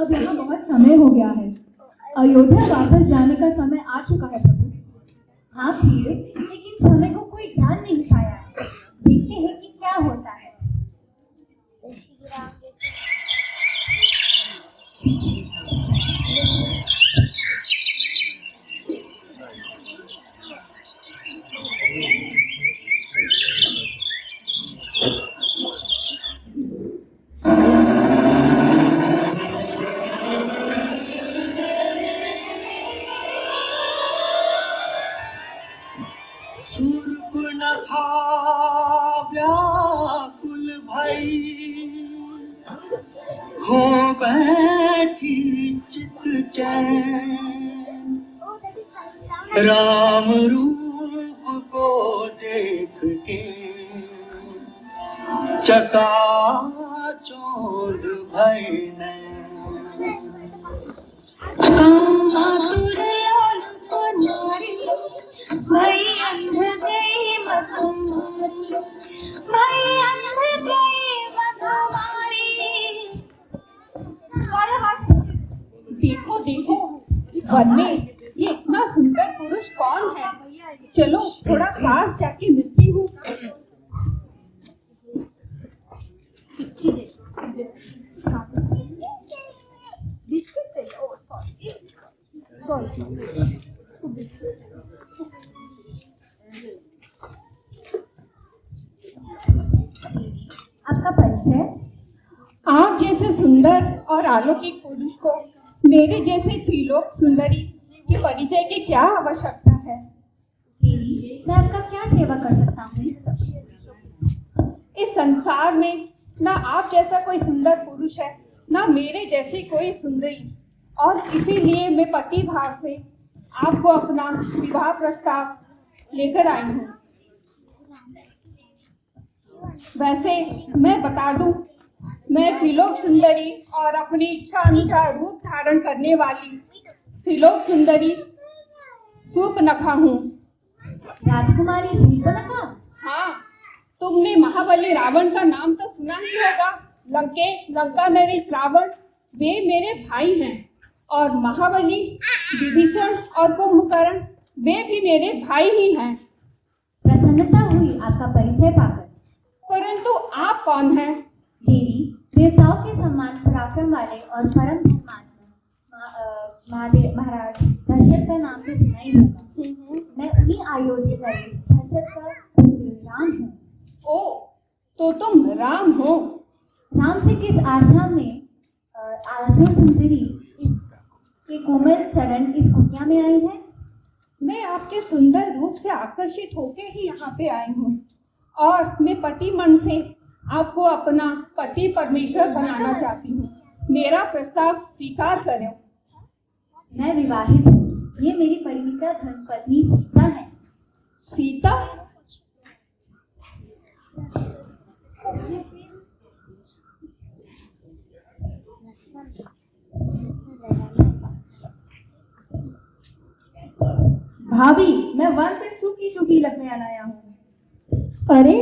अब यहाँ बहुत समय हो गया है। अयोध्या वापस जाने का समय आ चुका है प्रभु। हाँ प्रिय, लेकिन समय को कोई ध्यान नहीं पाया है। देखते हैं कि क्या होता है। सूर्पनखा व्याकुल भई, हो बैठी चित चैन। राम रूप को देख के चकाचौंध भई नैन। भाई अंध गई मधुमारी, भाई अंध गई मधुमारी। देखो देखो, वन में ये इतना सुंदर पुरुष कौन है? चलो थोड़ा पास जाके मिलती हूँ। बिस्किट चाहिए? Oh sorry. आपका परिचय? आप जैसे सुंदर और अलौकिक पुरुष को मेरे जैसे त्रिलोक सुंदरी के परिचय की क्या आवश्यकता है? देवी, मैं आपका क्या सेवा कर सकता हूँ? इस संसार में ना आप जैसा कोई सुंदर पुरुष है, ना मेरे जैसी कोई सुंदरी, और इसीलिए मैं पति भाव से आपको अपना विवाह प्रस्ताव लेकर आई हूँ। वैसे मैं बता दूं, मैं त्रिलोक सुंदरी और अपनी इच्छा अनुसार रूप धारण करने वाली त्रिलोक सुंदरी सूर्पनखा हूँ। राजकुमारी सूर्पनखा? हाँ, तुमने महाबली रावण का नाम तो सुना ही होगा। लंका नरेश रावण, वे मेरे भाई हैं, और महाबली विभीषण और कुंभकर्ण, वे भी मेरे भाई ही हैं। प्रसन्नता हुई आपका परिचय पाकर। परंतु आप कौन हैं? देवी, देवताओं के समान पराक्रम वाले और परम धर्मात्मा महादेव महाराज दशरथ का नाम तो सुना ही होगा। मैं उन्हीं अयोध्या नरेश दशरथ का पुत्र राम हूँ। ओ, तो तुम राम हो। राम से किस आशा में आसुर सुंदरी के कोमल चरण इस कुटिया में आई है? मैं आपके सुंदर रूप से आकर्षित होकर ही यहाँ पे आई हूँ, और मैं पति मन से आपको अपना पति परमेश्वर बनाना चाहती हूँ। मेरा प्रस्ताव स्वीकार करें। मैं विवाहित हूँ। ये मेरी परिणीता धर्मपत्नी सीता है। सीता? भाभी, मैं वन से सूखी सूखी लकड़ियां लाया हूँ। अरे,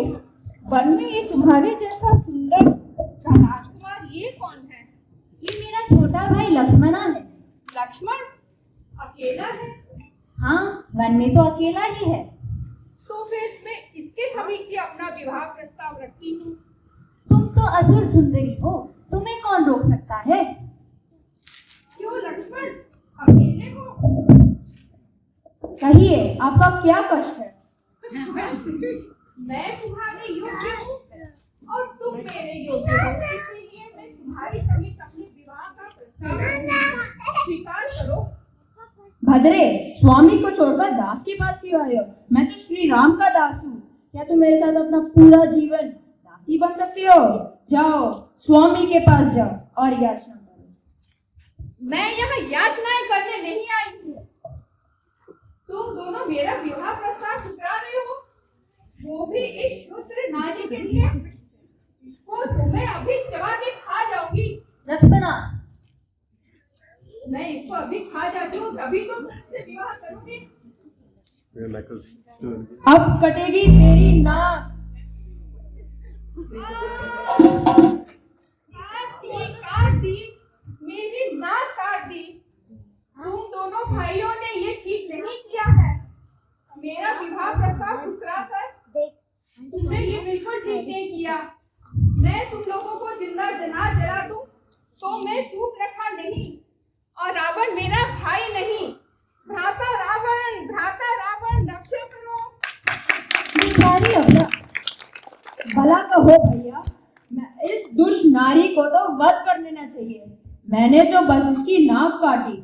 वन में ये तुम्हारे जैसा सुंदर राजकुमार ये कौन है? ये मेरा छोटा भाई लक्ष्मणा है। लक्ष्मण अकेला है? हाँ, वन में तो अकेला ही है। तो फिर मैं इसके समीप अपना विवाह प्रस्ताव रखी हूँ। तुम तो असुर सुंदरी हो, तुम्हें कौन रोक सकता है? क्यों लक्ष्मण, अकेले हो? कहिए, आपका क्या कष्ट है? मैं तुम्हारे योग्य हूँ और तुम मेरे योग्य हो, इसीलिए मैं तुम्हारी समीप अपने विवाह का प्रस्ताव स्वीकार करो। भद्रे, स्वामी को छोड़कर दास के पास क्यों आए हो? मैं तो श्री राम का दास हूँ। क्या तुम मेरे साथ अपना पूरा जीवन दासी बन सकती हो? जाओ, स्वामी के पास जाओ और याचना करो। मैं यहाँ याचनाएं करने नहीं आई हूँ। तुम दोनों मेरा विवाह प्रस्ताव ठुकरा रहे हो, वो भी एक शूद्र नारी के लिए। वो तुम्हें अभी चबा के खा जाऊंगी। लक्ष्मणा, मैं इसको अभी खा जाती हूँ, तभी तो तुमसे विवाह करूंगी। अब कटेगी तेरी नाक। काटी काटी मेरी नहीं। भ्राता रावण रक्षा करो। बेचारी अबला, भला तो हो भैया, मैं इस दुष्ट नारी को तो वध कर देना चाहिए। मैंने तो बस इसकी नाक काटी।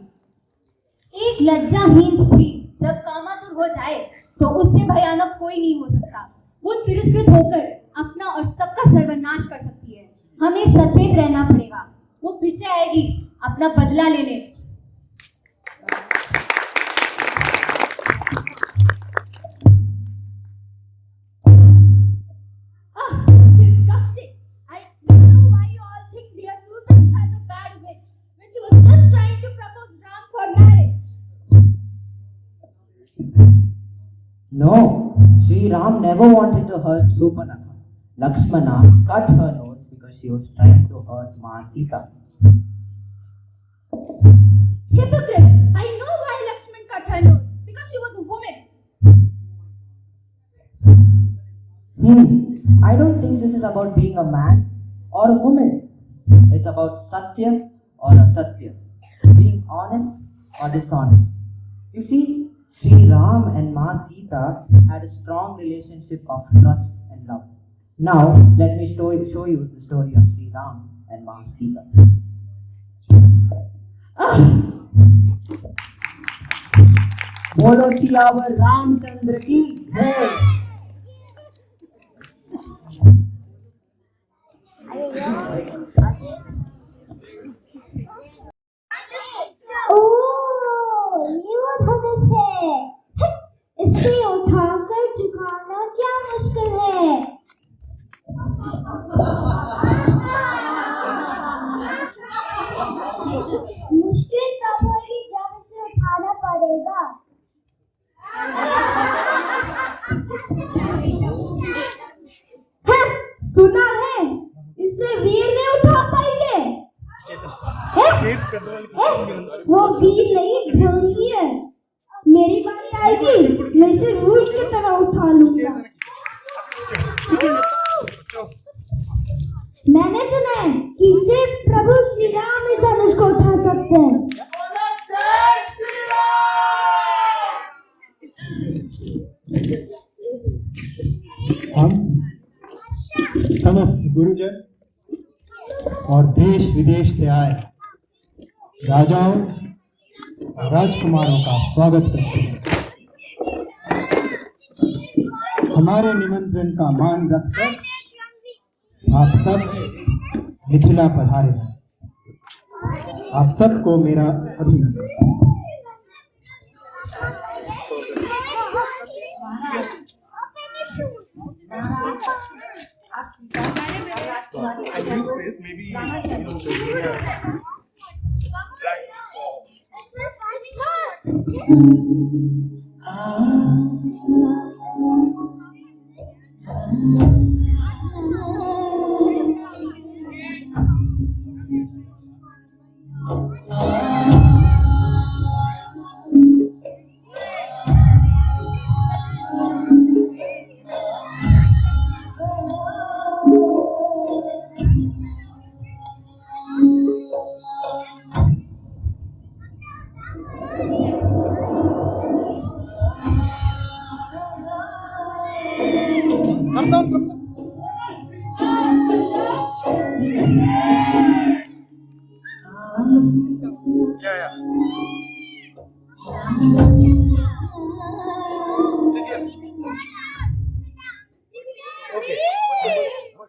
एक लज्जाहीन स्त्री जब कामातुर हो जाए तो उससे भयानक कोई नहीं हो सकता। वो तिरस्कृत होकर अपना और सबका सर्वनाश कर सकती है। हमें सचेत रहना पड़ेगा। वो फिर से आएगी अपना बदला लेने। Disgusting! I don't know why you all think dear Sultan has a bad witch when she was just trying to propose Ram for marriage. No, Sri Ram never wanted to hurt Surpanakha. Lakshmana cut her nose because she was trying to hurt Ma Sita. Hypocrites! I know why Lakshman cut her nose because she was a woman. I don't think this is about being a man or a woman. It's about Satya or Asatya, being honest or dishonest. You see, Sri Ram and Ma Sita had a strong relationship of trust and love. Now, let me show you the story of Sri Ram and Ma Sita. बोलो सियावर रामचंद्र की जय। ओह, ये वो धनुष है। इसे उठाकर झुकाना क्या मुश्किल है। मुश्किल तब होगी जब इसे उठाना पड़ेगा। हाँ, सुना है इसे वीर नहीं उठा पाएंगे। वो वीर नहीं ढोंगी है। मेरी बारी आएगी मैं इसे रूल की तरह उठा लूंगा। मैंने सुना है कि सिर्फ प्रभु श्री राम इस धनुष को उठा सकते हैं। हम समस्त गुरुजन और देश विदेश से आए राजाओं और राजकुमारों का स्वागत करते हैं। हमारे निमंत्रण का मान रखकर आप सब मिथिला पधारे हैं। आप सबको मेरा अभिनंदन।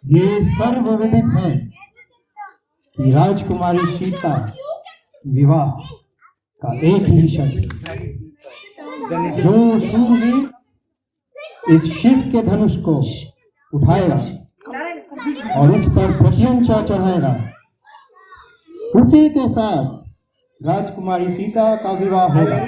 ये सर्वविदित है कि राजकुमारी सीता विवाह का एक ही शर्त है। जो शूरवीर इस शिव के धनुष को उठाएगा और उस पर प्रत्यंचा चढ़ाएगा, उसी के साथ राजकुमारी सीता का विवाह होगा।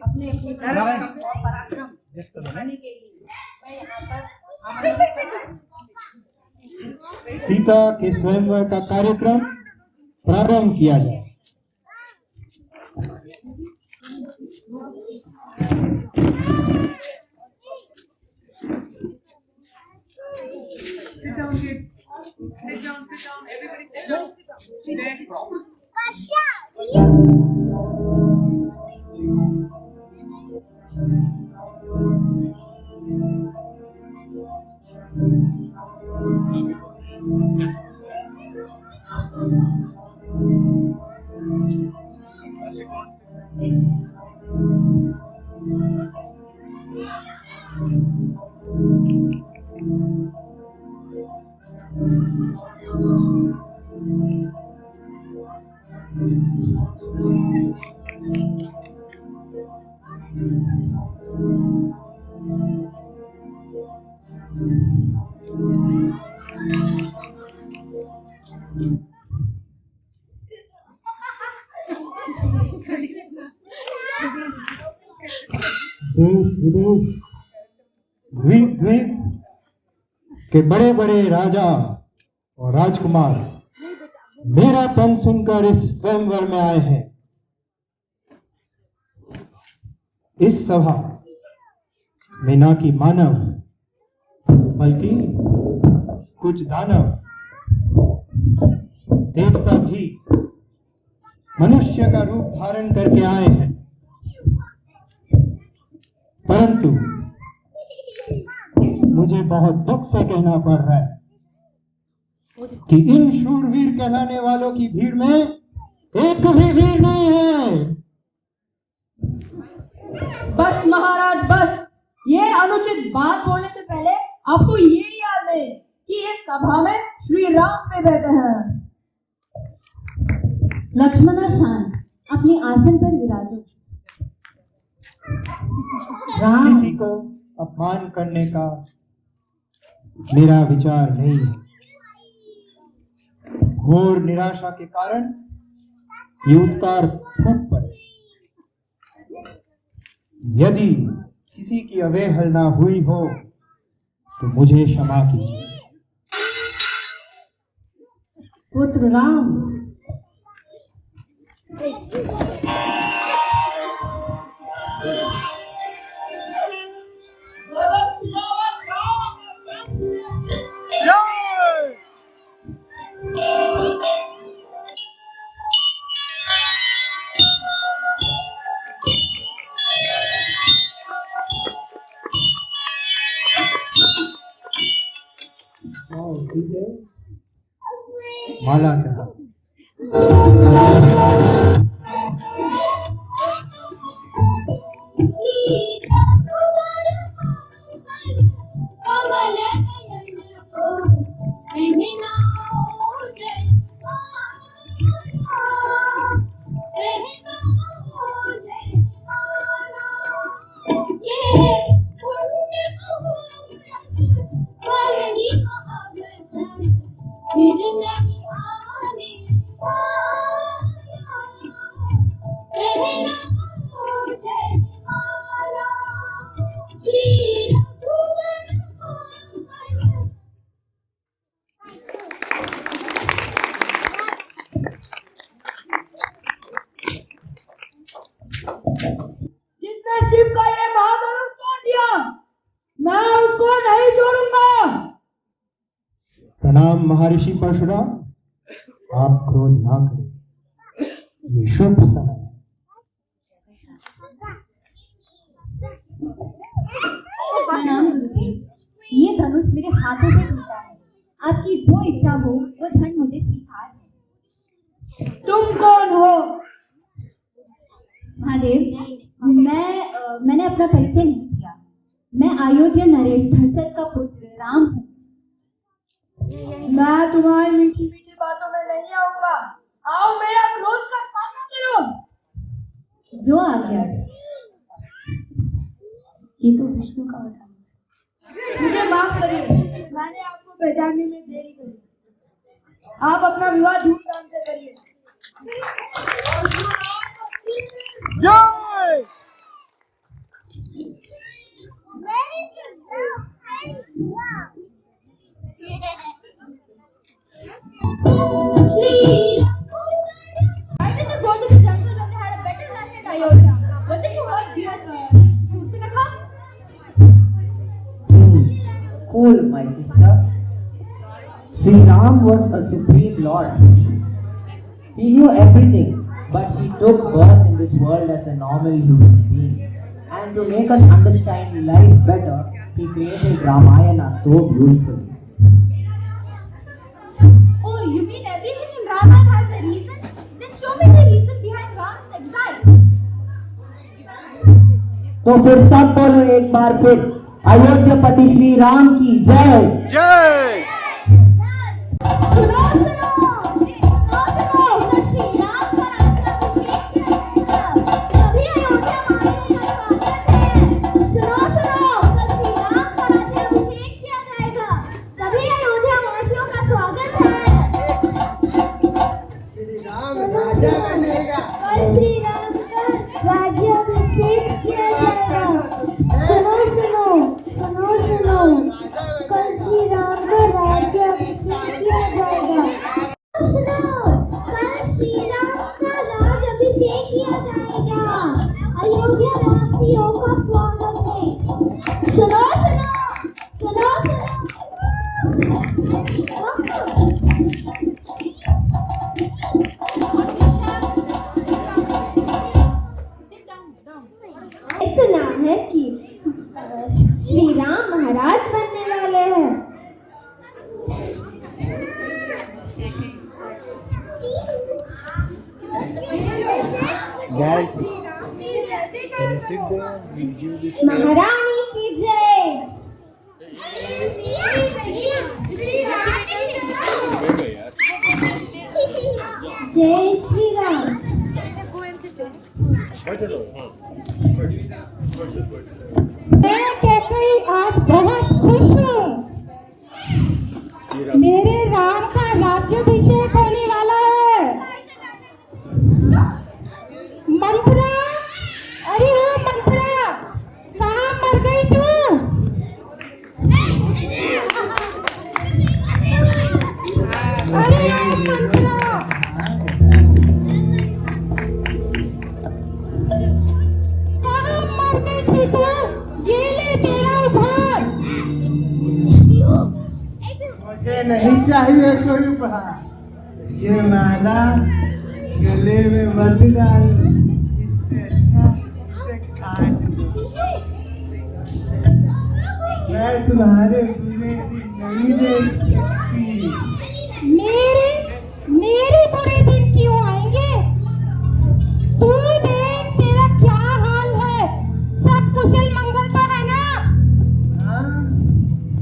अपने अपने धर्म और पराक्रम दिखाने के लिए मैं यहाँ पर आमंत्रित करता हूँ। सीता के स्वयंवर का कार्यक्रम प्रारंभ किया जाए। देश विदेश द्वीप द्वीप के बड़े बड़े राजा और राजकुमार मेरा पन सुनकर इस स्वयंवर में आए हैं। इस सभा में न कि मानव बल्कि कुछ दानव देवता भी मनुष्य का रूप धारण करके आए हैं, परंतु मुझे बहुत दुख से कहना पड़ रहा है कि इन शूरवीर कहलाने वालों की भीड़ में एक भी वीर नहीं है। बस महाराज बस, ये अनुचित बात बोलने से पहले आपको ये याद है कि इस सभा में श्री राम पे बैठे हैं। लक्ष्मणा शांत अपने आसन पर विराजो। राम किसी को अपमान करने का मेरा विचार नहीं है। घोर निराशा के कारण ये उत्कार फूट पड़े। यदि किसी की अवहेलना हुई हो तो मुझे क्षमा कीजिए। पुत्र राम, माला चढ़ा। जिसने शिव का ये महाधनुष तोड़ दिया, मैं उसको नहीं छोड़ूंगा। प्रणाम महर्षि परशुराम, आप क्रोध ना करें, ये शुभ समय है। प्रणाम गुरुदेव, ये धनुष मेरे हाथों से टूटा है। आपकी जो इच्छा हो वो धन मुझे स्वीकार है। तुम कौन हो? महादेव, मैंने अपना परिचय नहीं दिया। मैं अयोध्या नरेश धर्षक का पुत्र राम हूँ। मैं तुम्हारी मीठी मीठी बातों में नहीं आऊंगा। आओ मेरा क्रोध का सामना करो। जो आज्ञा है। ये तो विष्णु का अवतार है। मुझे माफ करिए, मैंने आपको पहचानने में देरी करी। आप अपना विवाह धूमधाम से करिए। Cool, my sister. Sri Ram Ram was a supreme lord. He knew everything, but he took birth in this world as a normal human being. And to make us understand life better, he created Ramayana so beautifully. Oh, you mean everything in Ramayana has a reason? Then show me the reason behind Ram's exile. तो फिर सब बोलो एक बार फिर, अयोध्यापति श्री राम की जय। जय। सुनो सुनो सुनो सुनो, उधर श्री राम का राज्याभिषेक किया जाएगा, सभी अयोध्या वासियों का स्वागत है। सुनो सुनो, उधर श्री राम का राज्याभिषेक किया जाएगा, सभी अयोध्या वासियों का स्वागत है। श्री राम राजा बनेगा। कल श्री राम का राज्याभिषेक किया जाएगा। सुनो सुनो सुनो सुनो, कल श्री राम का राज्याभिषेक किया जाएगा। सुनो, कल श्री राम का राज्याभिषेक किया जाएगा, अयोध्या वासियों का स्वागत है। सुनो सुनो सुनो सुना है कि श्री राम महाराज बनने वाले हैं। महारानी की जय। जय श्री राम। मैं कैकई आज बहुत खुश हूँ। मेरे राम का राज्याभिषेक होने वाला है। मंत्रा, अरे हाँ मंत्रा, कहाँ मर गई तू? अरे हाँ मंत्रा, कहाँ मर गई थी तू? ये ले तेरा उपहार। मुझे नहीं चाहिए कोई उपहार। ये माला गले में मत डाल, इससे अच्छा इसे काट दो। मैं तुम्हारे बुरे दिन नहीं देख सकती। मेरे बुरे दिन क्यों आएंगे? तू देख तेरा क्या हाल है। सब कुशल मंगल तो है ना? हाँ,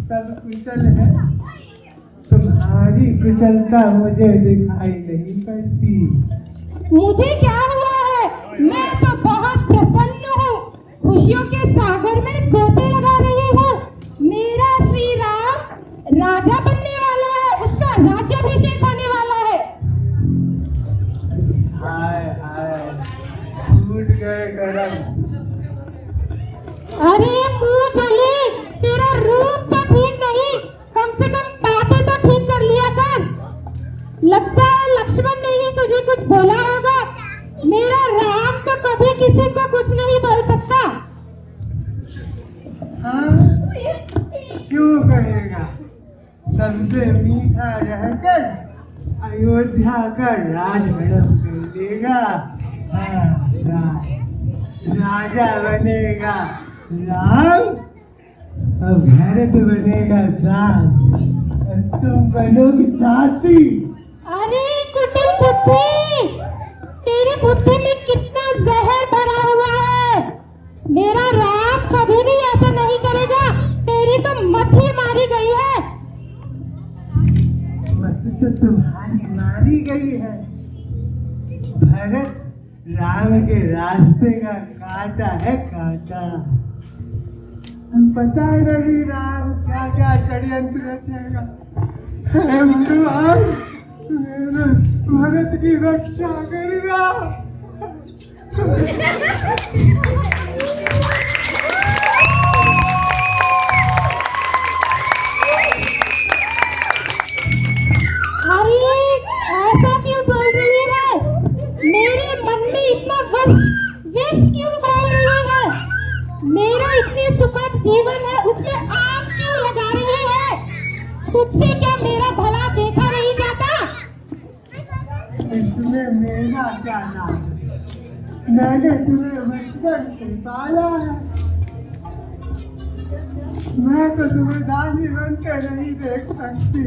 सब कुशल है। तुम्हारी कुशलता मुझे दिखाई नहीं पड़ती। मुझे क्या हुआ है? मैं तो बहुत प्रसन्न हूँ। खुशियों के सागर में गोते लगा रही हूँ। मेरा श्री राम राजा बनने वाला है, उसका राज्याभिषेक होने वाला है। हाय हाय, टूट गए करम। अरे मुंह जले, तेरा रूप तो ठीक नहीं, कम से कम बातें तो ठीक कर लिया कर। लगता है लक्ष्मण ने ही तुझे कुछ बोला होगा। मेरा राम तो कभी किसी को कुछ नहीं बोल सकता। हाँ, क्यों कहेगा? सबसे मीठा रहकर अयोध्या का राज भड़क कर देगा। हाँ, राजा बनेगा राम, अब भरत बनेगा दास, और तुम बनोगी दासी। अरे कुटिल बुद्धि, तेरी बुद्धि में कितना जहर भरा हुआ है। मेरा राम कभी भी ऐसा नहीं करेगा। तेरी तो मत ही मारी गई है। मत तो तुम्हारी मारी गई है। भरत राम के रास्ते का कांटा है, कांटा। पता नहीं राम क्या क्या षड्यंत्र रचेगा। हे भगवान, मेरे भरत की रक्षा करना। अरे ऐसा क्यों बोल रही है? मेरे मन में इतना विष क्यों बोल रही है? मेरा इतने सुखद जीवन है, उसमें आग क्यों लगा रही है? तुझसे क्या मेरा भला देखा नहीं इसमें मेरा क्या नाम है? मैंने तुम्हें बचपन से पाला है। मैं तो तुम्हें दासी बनकर नहीं देख सकती।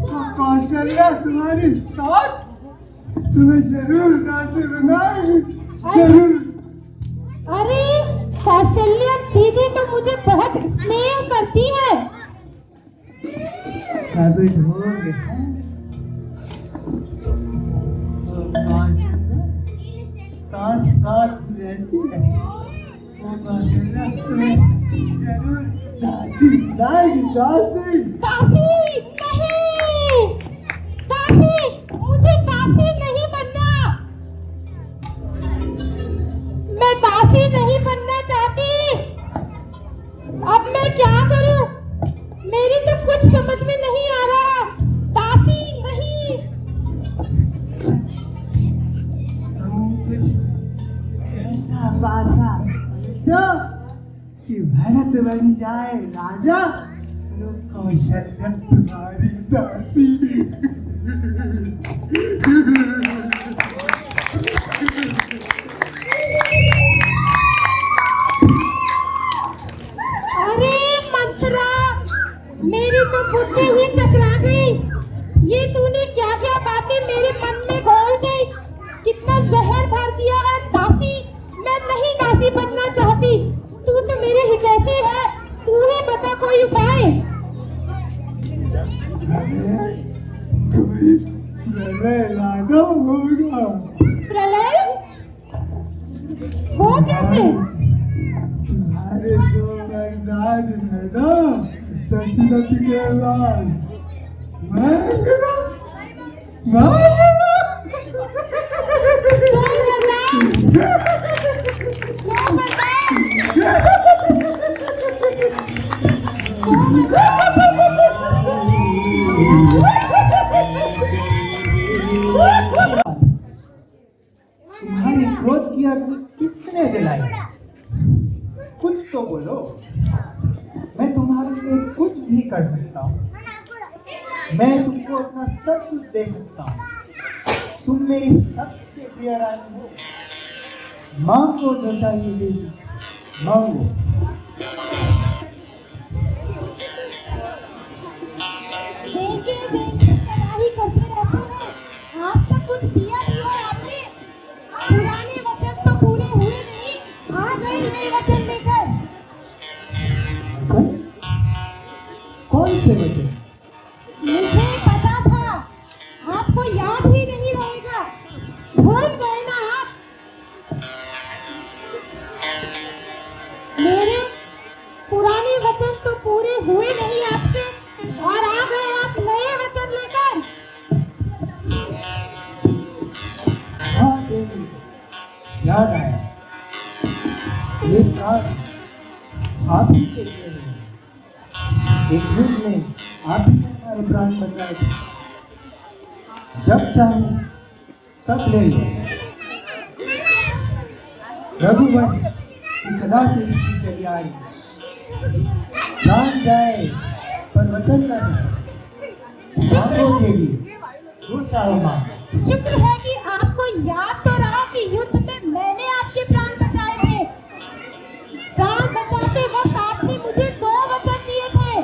तो कौशल्या तुम्हारी साथ तुम्हें जरूर दासी बनाएगी, जरूर। अरे कौशल्या दीदी तो मुझे बहुत स्नेह करती है। अभी ढोंगे साथ साथ रहती है। वो कौशल्या तुम्हें जरूर दासी बनाएगी, दासी। दासी नहीं, दासी, मुझे दासी नहीं बनना। मैं दासी नहीं बनना चाहती। अब मैं क्या करूं? मेरी तो कुछ समझ में नहीं आ रहा। दासी नहीं। ऐसा बासा जो कि भरत बन जाए राजा, तो कौशल्या तुम्हारी दासी। अरे मंत्रा, मेरी तो बुद्धि ही चकरा गई। ये तूने क्या क्या बातें मेरे मन में घोल दी। कितना जहर भर दिया है। दासी, मैं नहीं दासी बनना चाहती। तू तो मेरे हितैषी है। तू ही बता कोई उपाय। प्रलय लाना होगा। प्रलय वो कैसे? तुम्हारे दो वरदान है ना, दशरथ के बाद तुम्हारी क्रोध की अग्नि किसने जलाई? कुछ तो बोलो। मैं तुम्हारे लिए कुछ भी कर सकता हूँ। मैं तुमको अपना सब कुछ दे सकता हूँ। तुम मेरी सबसे प्रिय रानी हो। मांगो जो चाहिए देवी, मांगो। देखे सलाही करते रहते हैं। आज तक कुछ दिया नहीं है आपने। पुराने वचन तो पूरे हुए नहीं, आ गए नए वचन लेकर। कौन से वचन? मुझे पता था आपको याद ही नहीं रहेगा। भूल गए ना आप। मेरे पुराने वचन तो पूरे हुए नहीं आपसे, और आ गए आप नए वचन लेकर। हाँ देवी, याद आया। ये प्राण आप ही के लिए है। एक युग में आप ही ने हमारे प्राण बचाए थे। जब चाहे सब ले लो। रघुवंश की सदा से रीति चली आ रही। प्राण जाए पर वचन न जाए। मांगो देवी, जो चाहो मांगो। शुक्र है कि आपको याद तो रहा कि युद्ध में मैंने आपके प्राण बचाए थे। प्राण बचाते वक्त आपने मुझे 2 वचन दिए थे।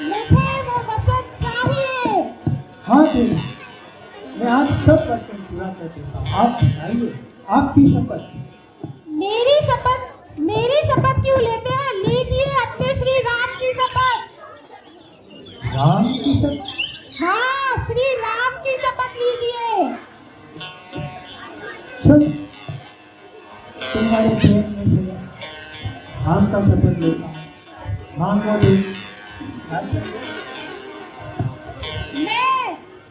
मुझे वो वचन चाहिए। हाँ देवी, मैं आज सब वचन पूरा कर देता हूँ। आप बताइए, आपकी शपथ। मेरी शपथ क्यों लेते हैं? लीजिए अपने श्री राम की शपथ। राम की शपथ? हाँ, श्री राम की शपथ लीजिए। चल, तुम्हारे प्रेम में से राम का शपथ लेता हूँ। मांगो देवी। मैं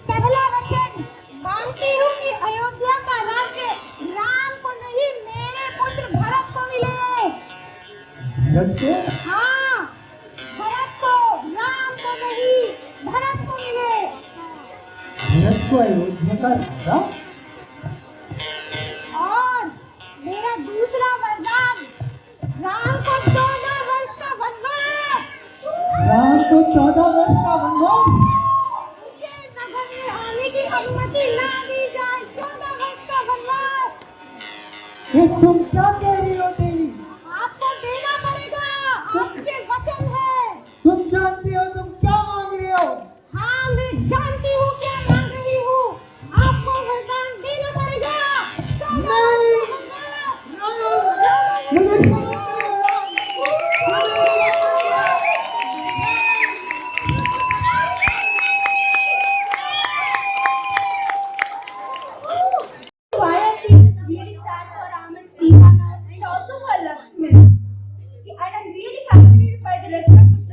पहला वचन मांगती हूँ कि अयोध्या का राज्य राम को नहीं, मेरे पुत्र भरत को मिले। भरत से? हाँ, भरत को, राम को नहीं, भरत को मिले। भरत को अयोध्या का राजा? और मेरा दूसरा वरदान, राम को 14 वर्ष का वनवास। राम को 14 वर्ष का वनवास? उसे नगर में आने की अनुमति ना ये तुम क्या कह रही हो देवी? आपको देना पड़ेगा, आपके वचन है। तुम जानती हो तुम क्या मांग रही हो? हाँ, मैं जानती हूँ क्या मांग रही हूँ। आपको वरदान देना पड़ेगा। Why are she really sad for Ram and Sita and also for Lakshman? And I'm really fascinated by the respect which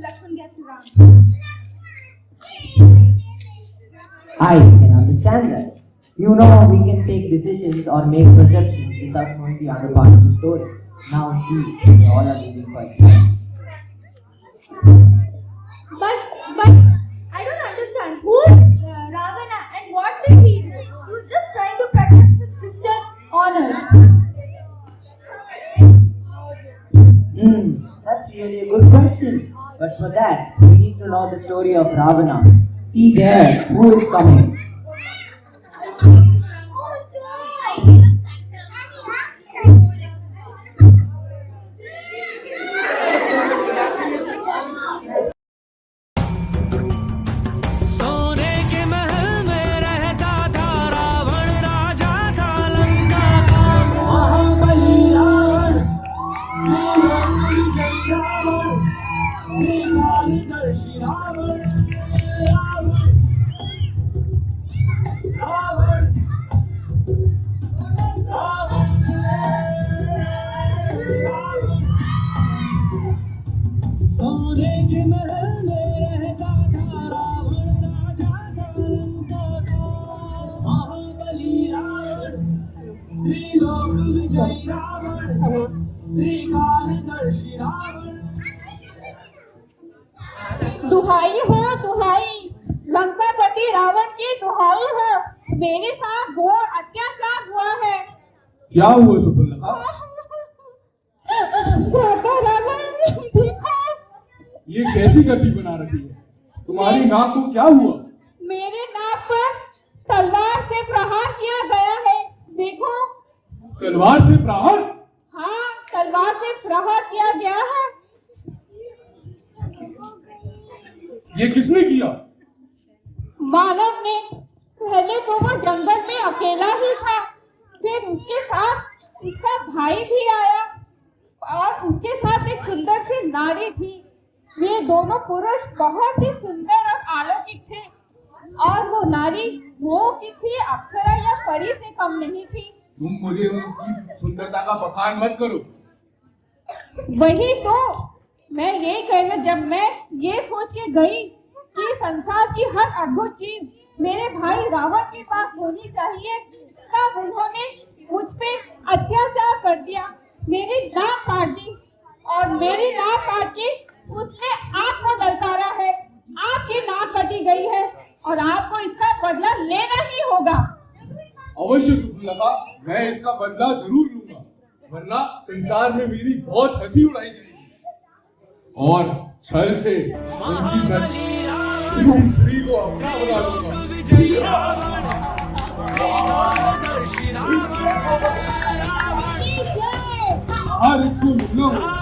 Lakshman gets to Ram. I can understand that. You know, we can take decisions or make perceptions without knowing the other part of the story. Now see, we all are leaving for excitement. But I don't understand. Who is Ravana and what did he do? He was just trying to protect his sister's honor. That's really a good question. But for that, we need to know the story of Ravana. See there, who is coming? सोने के महल में रहता था रावण, राजा था लंका का। महाबली रावण, जय रावण, श्रीकालदर्शी रावण, रावण, सोने के महल में रहता था रावण, राजा था लंका का। महाबली रावण, त्रिलोक विजयी रावण, त्रिकालदर्शी रावण। दुहाई हो दुहाई, लंकापति रावण की दुहाई हो। मेरे साथ घोर अत्याचार हुआ है। क्या हुआ सुपर्णखा? घोटा रावण, देखो ये कैसी गति बना रखी है? तुम्हारी नाक को क्या हुआ? मेरे नाक पर तलवार से प्रहार किया गया है। देखो। तलवार से प्रहार? हाँ, तलवार से प्रहार किया गया है। ये किसने किया? मानव ने। पहले तो वो जंगल में अकेला ही था, फिर उसके साथ उसका भाई भी आया और उसके साथ एक सुंदर सी नारी थी। ये दोनों पुरुष बहुत ही सुंदर और अलौकिक थे और वो नारी वो किसी अप्सरा या परी से कम नहीं थी। तुम मुझे उनकी सुंदरता का बखान मत करो। वही तो मैं ये कहना, जब मैं ये सोच के गई कि संसार की हर अद्भुत चीज मेरे भाई रावण के पास होनी चाहिए, तब उन्होंने मुझ पे अत्याचार कर दिया, मेरी नाक काट दी और मेरी नाक काट के उसने आपको ललकारा है। आपकी नाक कटी गई है और आपको इसका बदला लेना ही होगा। अवश्य सुपर्णखा, मैं इसका बदला जरूर लूंगा, वरना संसार में मेरी बहुत हंसी उड़ाई जाएगी और छल से उनकी स्त्री को अपना बना लूंगा। विजयी रावण, त्रिकालदर्शी रावण, हर इसको मिलना होगा।